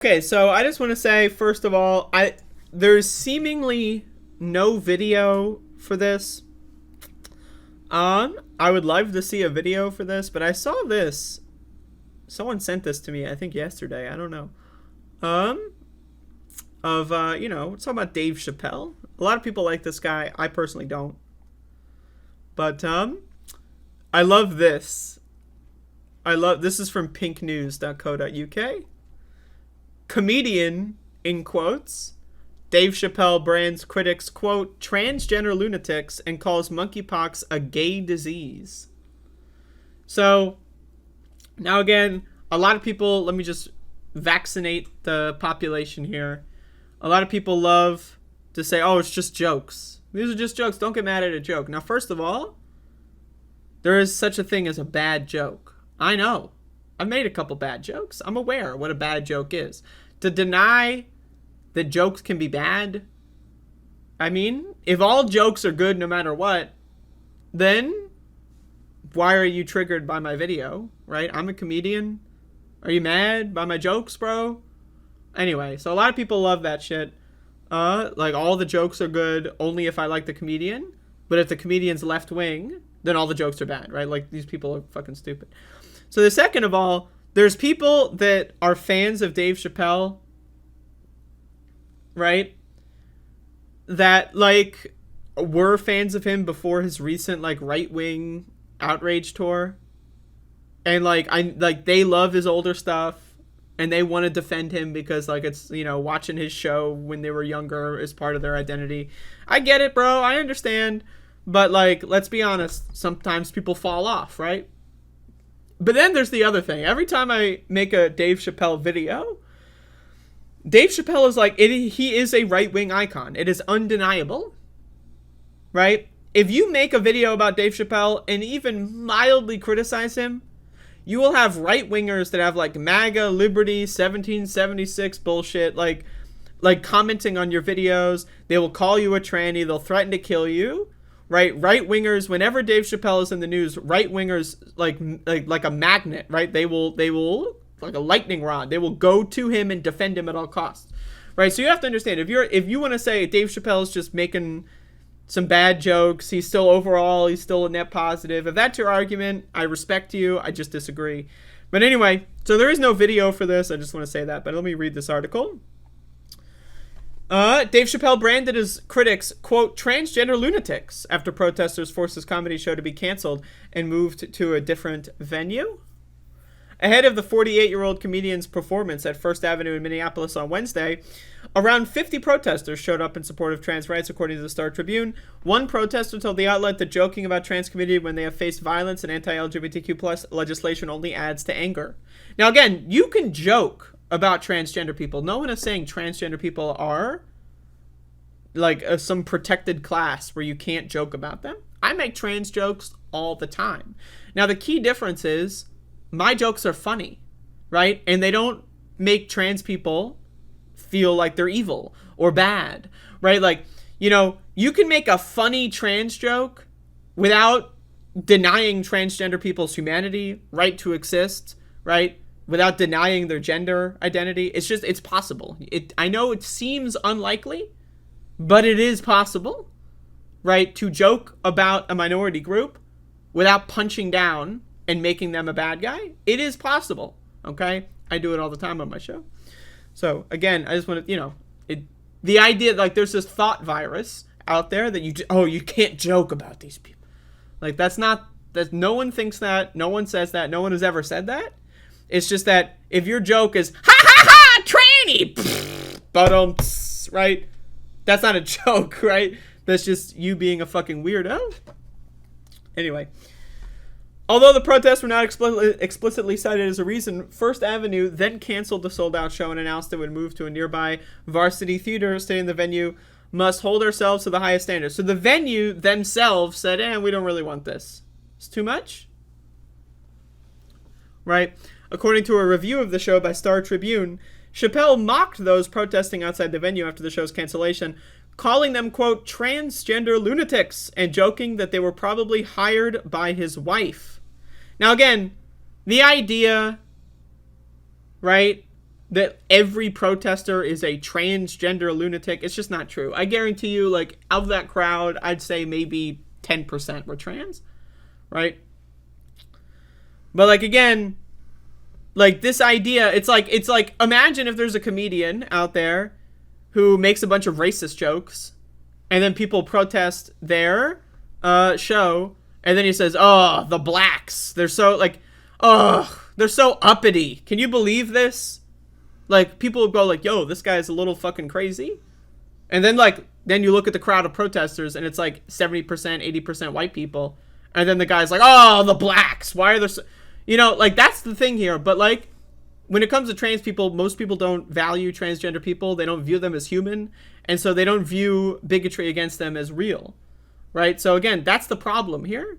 Okay, so I just want to say, first of all, there's seemingly no video for this. I would love to see a video for this, but I saw this. Someone sent this to me, I think yesterday. I don't know. Um, it's talking about Dave Chappelle. A lot of people like this guy. I personally don't. But I love this. This is from pinknews.co.uk. Comedian, in quotes, Dave Chappelle brands critics, quote, transgender lunatics and calls monkeypox a gay disease. So, now again, a lot of people, let me just vaccinate the population here. A lot of people love to say, oh, it's just jokes. These are just jokes. Don't get mad at a joke. Now, first of all, there is such a thing as a bad joke. I know. I've made a couple bad jokes. I'm aware what a bad joke is. To deny that jokes can be bad, I mean, if all jokes are good no matter what, then why are you triggered by my video, right? I'm a comedian. Are you mad by my jokes, bro? Anyway, so a lot of people love that shit. Like, all the jokes are good only if I like the comedian. But if the comedian's left wing, then all the jokes are bad, right? Like, these people are fucking stupid. So the second of all, there's people that are fans of Dave Chappelle, right? That, like, were fans of him before his recent, like, right-wing outrage tour. And, like, they love his older stuff. And they want to defend him because, like, it's, watching his show when they were younger is part of their identity. I get it, bro. I understand. But, like, let's be honest. Sometimes people fall off, right? But then there's the other thing. Every time I make a Dave Chappelle video, Dave Chappelle is like, he is a right-wing icon. It is undeniable, right? If you make a video about Dave Chappelle and even mildly criticize him, you will have right-wingers that have, like, MAGA, Liberty, 1776 bullshit, like commenting on your videos. They will call you a tranny. They'll threaten to kill you. Right, right-wingers, whenever Dave Chappelle is in the news, right-wingers, like a magnet, right? They will, like a lightning rod, they will go to him and defend him at all costs, right? So you have to understand, if you want to say Dave Chappelle is just making some bad jokes, he's still a net positive. If that's your argument, I respect you, I just disagree. But anyway, so there is no video for this, I just want to say that, but let me read this article. Dave Chappelle branded his critics, quote, transgender lunatics after protesters forced his comedy show to be canceled and moved to a different venue. Ahead of the 48-year-old comedian's performance at First Avenue in Minneapolis on Wednesday, around 50 protesters showed up in support of trans rights, according to the Star Tribune. One protester told the outlet that joking about trans community when they have faced violence and anti-LGBTQ plus legislation only adds to anger. Now, again, you can joke about transgender people. No one is saying transgender people are like some protected class where you can't joke about them. I make trans jokes all the time. Now, the key difference is my jokes are funny, right? And they don't make trans people feel like they're evil or bad, right? Like, you can make a funny trans joke without denying transgender people's humanity, right to exist, right? Without denying their gender identity. It's possible. I know it seems unlikely, but it is possible, right, to joke about a minority group without punching down and making them a bad guy. It is possible, okay? I do it all the time on my show. So, again, I just want to, the idea, like, there's this thought virus out there that you can't joke about these people. Like, no one thinks that, no one says that, no one has ever said that. It's just that if your joke is, ha ha ha, tranny, but right? That's not a joke, right? That's just you being a fucking weirdo. Anyway. Although the protests were not explicitly cited as a reason, First Avenue then canceled the sold-out show and announced it would move to a nearby Varsity Theater, stating the venue must hold ourselves to the highest standards. So the venue themselves said, we don't really want this. It's too much? Right? According to a review of the show by Star Tribune, Chappelle mocked those protesting outside the venue after the show's cancellation, calling them, quote, transgender lunatics, and joking that they were probably hired by his wife. Now, again, the idea, right, that every protester is a transgender lunatic. It's just not true. I guarantee you, like, of that crowd, I'd say maybe 10% were trans, right? But, like, again, like, this idea, it's like, imagine if there's a comedian out there who makes a bunch of racist jokes, and then people protest their show, and then he says, oh, the blacks, they're so, like, oh, they're so uppity. Can you believe this? Like, people go like, yo, this guy's a little fucking crazy. And then, like, then you look at the crowd of protesters, and it's like 70%, 80% white people. And then the guy's like, oh, the blacks, why are there so... You know, like, that's the thing here. But, like, when it comes to trans people, most people don't value transgender people. They don't view them as human. And so they don't view bigotry against them as real. Right? So, again, that's the problem here.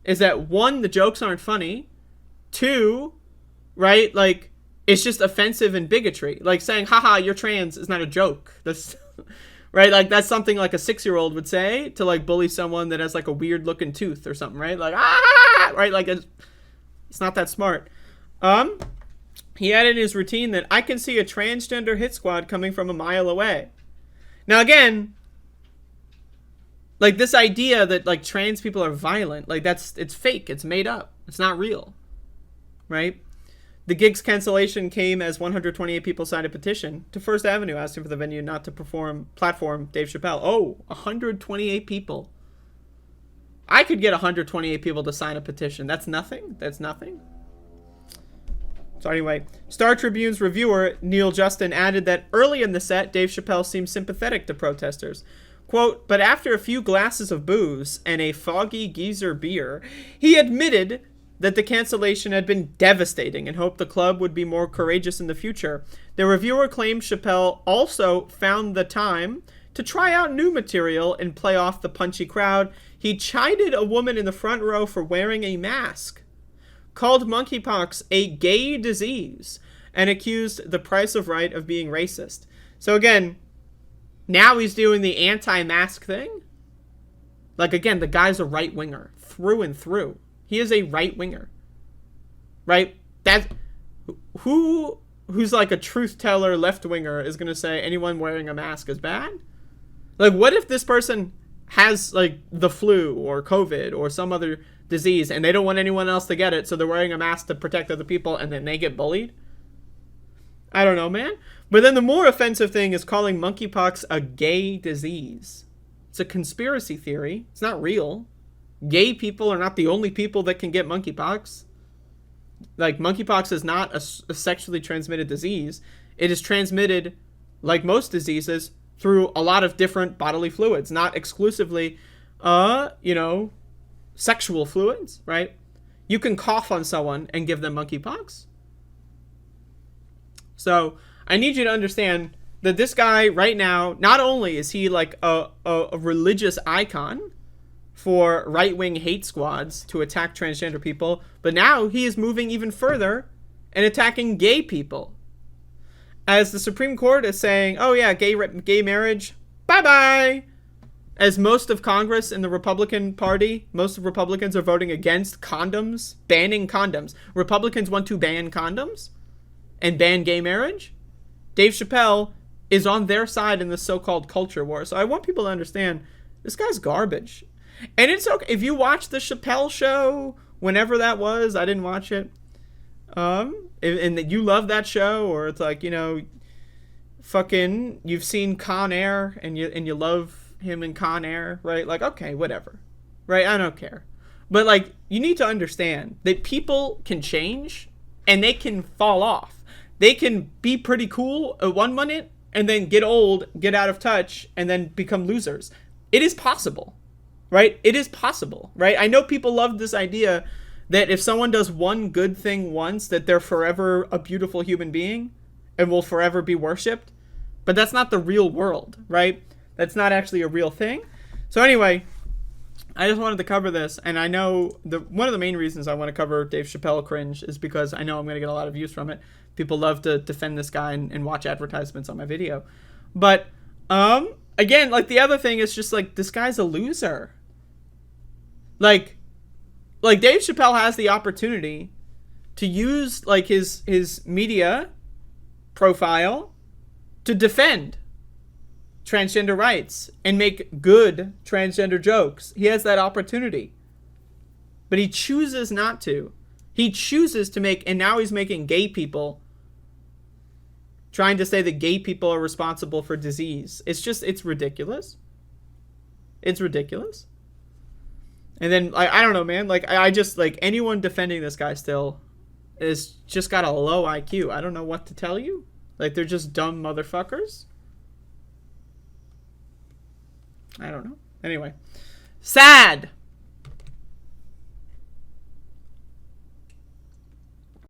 Is that, one, the jokes aren't funny. Two, right, like, it's just offensive and bigotry. Like, saying, haha, you're trans is not a joke. That's... Right? Like, that's something like a 6-year-old would say to, like, bully someone that has, like, a weird-looking tooth or something, right? Like, ah! Right? Like, it's not that smart. He added in his routine that I can see a transgender hit squad coming from a mile away. Now, again, like, this idea that, like, trans people are violent, like, it's fake. It's made up. It's not real. Right? The gig's cancellation came as 128 people signed a petition to First Avenue asking for the venue not to platform Dave Chappelle. Oh, 128 people. I could get 128 people to sign a petition. That's nothing. That's nothing. So anyway, Star Tribune's reviewer, Neil Justin, added that early in the set, Dave Chappelle seemed sympathetic to protesters. Quote, but after a few glasses of booze and a foggy geezer beer, he admitted that the cancellation had been devastating and hoped the club would be more courageous in the future. The reviewer claimed Chappelle also found the time to try out new material and play off the punchy crowd. He chided a woman in the front row for wearing a mask, called monkeypox a gay disease, and accused The Price of Right of being racist. So again, now he's doing the anti-mask thing. Like, again, the guy's a right-winger through and through. He is a right-winger, right? Who's like a truth-teller left-winger is going to say anyone wearing a mask is bad? Like, what if this person has, like, the flu or COVID or some other disease and they don't want anyone else to get it, so they're wearing a mask to protect other people and then they get bullied? I don't know, man. But then the more offensive thing is calling monkeypox a gay disease. It's a conspiracy theory. It's not real. Gay people are not the only people that can get monkeypox. Like, monkeypox is not a sexually transmitted disease. It is transmitted, like most diseases, through a lot of different bodily fluids, not exclusively, sexual fluids, right? You can cough on someone and give them monkeypox. So I need you to understand that this guy right now, not only is he like a religious icon for right-wing hate squads to attack transgender people, but now he is moving even further and attacking gay people. As the Supreme Court is saying, oh yeah, gay marriage, bye-bye. As most of Congress in the Republican Party, most of Republicans are voting against condoms, banning condoms. Republicans want to ban condoms and ban gay marriage. Dave Chappelle is on their side in the so-called culture war. So I want people to understand, this guy's garbage. And it's okay if you watch the Chappelle show, whenever that was. I didn't watch it. And that you love that show, or it's like, fucking, you've seen Con Air and you love him in Con Air, right? Like, okay, whatever, right? I don't care. But like, you need to understand that people can change and they can fall off. They can be pretty cool at 1 minute and then get old, get out of touch, and then become losers. It is possible. Right? It is possible, right? I know people love this idea that if someone does one good thing once, that they're forever a beautiful human being and will forever be worshipped. But that's not the real world, right? That's not actually a real thing. So anyway, I just wanted to cover this. And I know one of the main reasons I want to cover Dave Chappelle cringe is because I know I'm going to get a lot of views from it. People love to defend this guy and watch advertisements on my video. But again, like, the other thing is just like, this guy's a loser. Like Dave Chappelle has the opportunity to use like his media profile to defend transgender rights and make good transgender jokes. He has that opportunity. But he chooses not to. He chooses to make, and now he's making gay people, trying to say that gay people are responsible for disease. It's ridiculous. It's ridiculous. And then, I don't know, man. Like, I just, like, anyone defending this guy still is just got a low IQ. I don't know what to tell you. Like, they're just dumb motherfuckers. I don't know. Anyway. Sad.